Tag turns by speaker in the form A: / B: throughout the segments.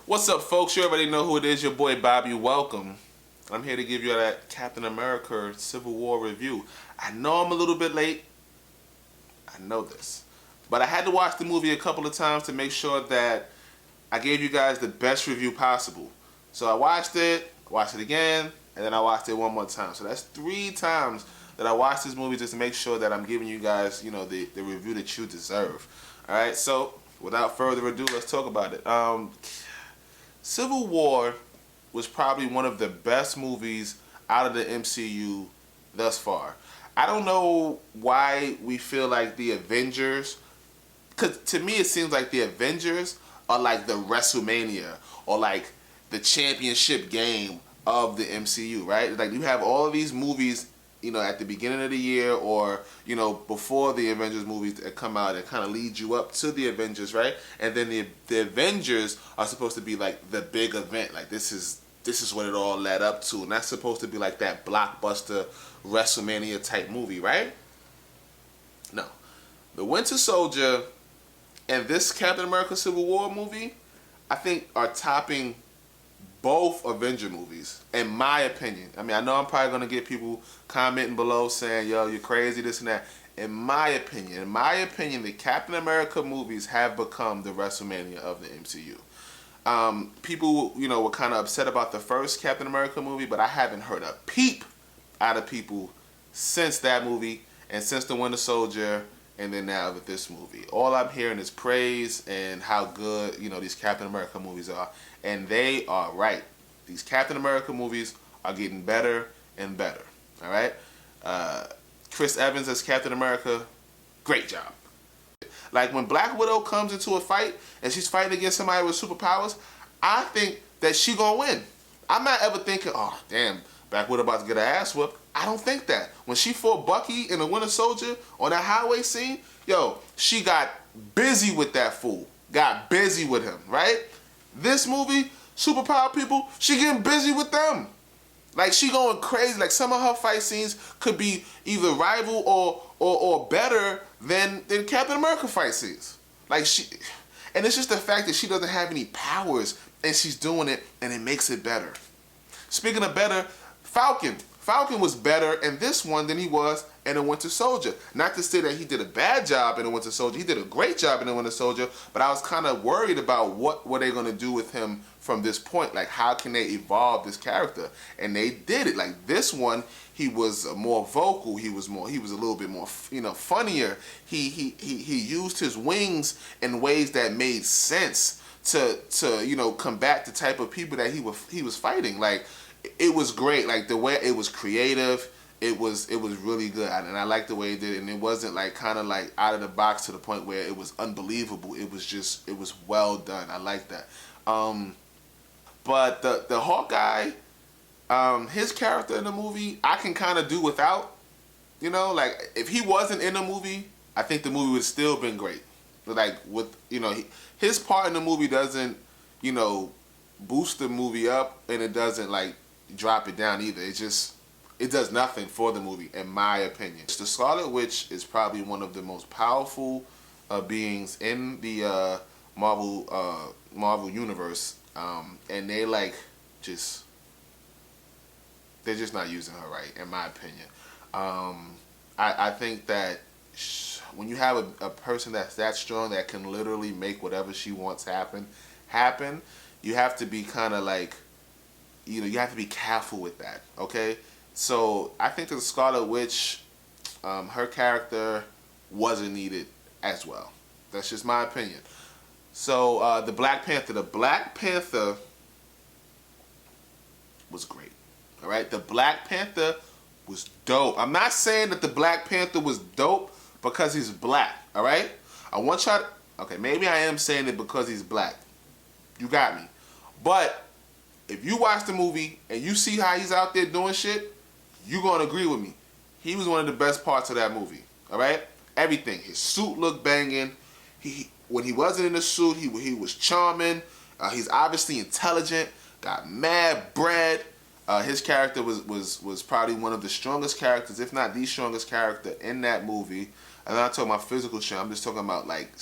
A: What's up, folks? You already know who it is, your boy Bobby. Welcome. I'm here to give you that Captain America Civil War review. I know I'm a little bit late. I know this. But I had to watch the movie a couple of times to make sure that I gave you guys the best review possible. So I watched it again, and then I watched it one more time. So that's 3 times that I watched this movie just to make sure that I'm giving you guys, the review that you deserve. Alright, so without further ado, let's talk about it. Civil War was probably one of the best movies out of the MCU thus far. I don't know why we feel like the Avengers, because to me it seems like the Avengers are like the WrestleMania or like the championship game of the MCU, right? Like you have all of these movies, at the beginning of the year or, before the Avengers movies that come out that kind of lead you up to the Avengers, right? And then the Avengers are supposed to be like the big event. Like this is what it all led up to. And that's supposed to be like that blockbuster WrestleMania type movie, right? No. The Winter Soldier and this Captain America Civil War movie, I think are topping both Avenger movies, in my opinion. I mean, I know I'm probably going to get people commenting below saying, yo, you're crazy, this and that. In my opinion, the Captain America movies have become the WrestleMania of the MCU. People, were kind of upset about the first Captain America movie, but I haven't heard a peep out of people since that movie and since The Winter Soldier and then now with this movie. All I'm hearing is praise and how good, these Captain America movies are. And they are right. These Captain America movies are getting better and better. All right? Chris Evans as Captain America, great job. Like when Black Widow comes into a fight and she's fighting against somebody with superpowers, I think that she gonna win. I'm not ever thinking, oh, damn, Black Widow about to get her ass whooped. I don't think that. When she fought Bucky in the Winter Soldier on that highway scene, yo, she got busy with that fool. Got busy with him, right? This movie, superpower people, she getting busy with them. Like she going crazy. Like some of her fight scenes could be either rival or better than Captain America fight scenes. And it's just the fact that she doesn't have any powers and she's doing it and it makes it better. Speaking of better, Falcon. Falcon was better in this one than he was in The Winter Soldier. Not to say that he did a bad job in The Winter Soldier. He did a great job in The Winter Soldier, but I was kind of worried about what were they going to do with him from this point. Like, how can they evolve this character? And they did it. Like, this one, he was more vocal. He was a little bit more, funnier. He used his wings in ways that made sense to combat the type of people that he was fighting. Like, it was great. Like the way it was creative, it was really good, and I liked the way it did it. And it wasn't like kind of like out of the box to the point where it was unbelievable. It was well done. I like that. But the Hawkeye, his character in the movie, I can kind of do without. Like if he wasn't in the movie, I think the movie would still been great. Like with his part in the movie doesn't boost the movie up, and it doesn't like drop it down either. It does nothing for the movie, in my opinion. The Scarlet Witch is probably one of the most powerful beings in the Marvel universe, and they're just not using her right, in my opinion. I think that when you have a person that's that strong that can literally make whatever she wants happen, you have to be kind of like, you have to be careful with that, okay? So I think that the Scarlet Witch, her character wasn't needed as well. That's just my opinion. So the Black Panther was great, all right? The Black Panther was dope. I'm not saying that the Black Panther was dope because he's black, all right? Okay, maybe I am saying it because he's black. You got me. But if you watch the movie and you see how he's out there doing shit, you're going to agree with me. He was one of the best parts of that movie. All right? Everything. His suit looked banging. When he wasn't in the suit, he was charming. He's obviously intelligent. Got mad bread. His character was probably one of the strongest characters, if not the strongest character in that movie. I'm not talking about physical strength. I'm just talking about like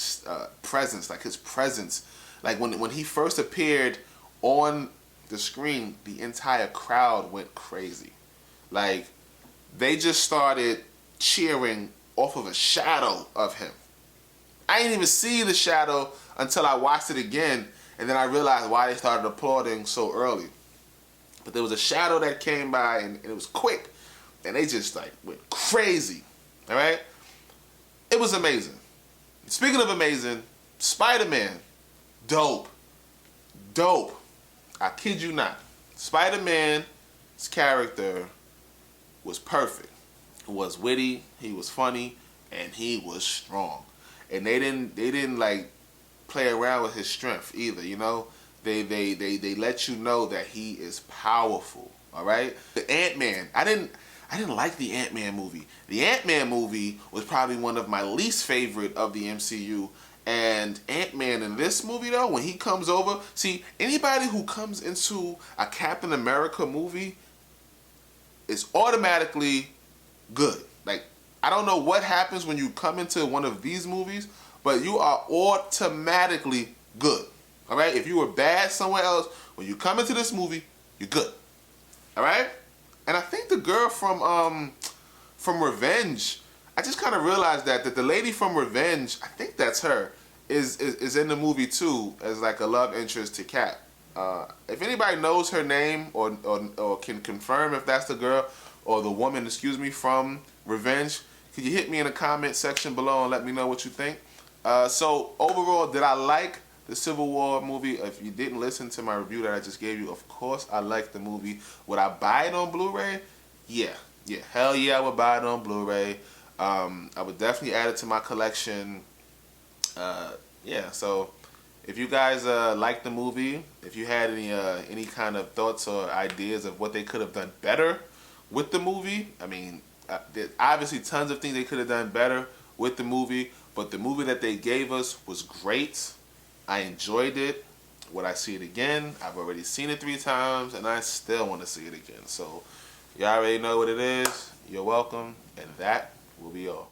A: presence, like his presence. Like when he first appeared on the screen, the entire crowd went crazy. Like, they just started cheering off of a shadow of him. I didn't even see the shadow until I watched it again, and then I realized why they started applauding so early. But there was a shadow that came by, and it was quick, and they just like went crazy. All right, it was amazing. Speaking of amazing, Spider-Man, dope, dope. I kid you not. Spider-Man's character was perfect. He was witty, he was funny, and he was strong. And they didn't like play around with his strength either, you know? They let you know that he is powerful, all right? The Ant-Man, I didn't like the Ant-Man movie. The Ant-Man movie was probably one of my least favorite of the MCU. And Ant-Man in this movie, though, when he comes over, see, anybody who comes into a Captain America movie is automatically good. Like, I don't know what happens when you come into one of these movies, but you are automatically good. All right? If you were bad somewhere else, when you come into this movie, you're good. All right? And I think the girl from Revenge, I just kind of realized that the lady from Revenge, I think that's her, is in the movie too as like a love interest to Cap. If anybody knows her name or can confirm if that's the girl or the woman, excuse me, from Revenge, could you hit me in the comment section below and let me know what you think? So overall, did I like the Civil War movie? If you didn't listen to my review that I just gave you, of course I liked the movie. Would I buy it on Blu-ray? Yeah, hell yeah, I would buy it on Blu-ray. I would definitely add it to my collection. Yeah, so if you guys liked the movie, if you had any kind of thoughts or ideas of what they could have done better with the movie, I mean, there's obviously tons of things they could have done better with the movie, but the movie that they gave us was great. I enjoyed it. Would I see it again? I've already seen it 3 times, and I still want to see it again. So, you already know what it is. You're welcome, and that will be all.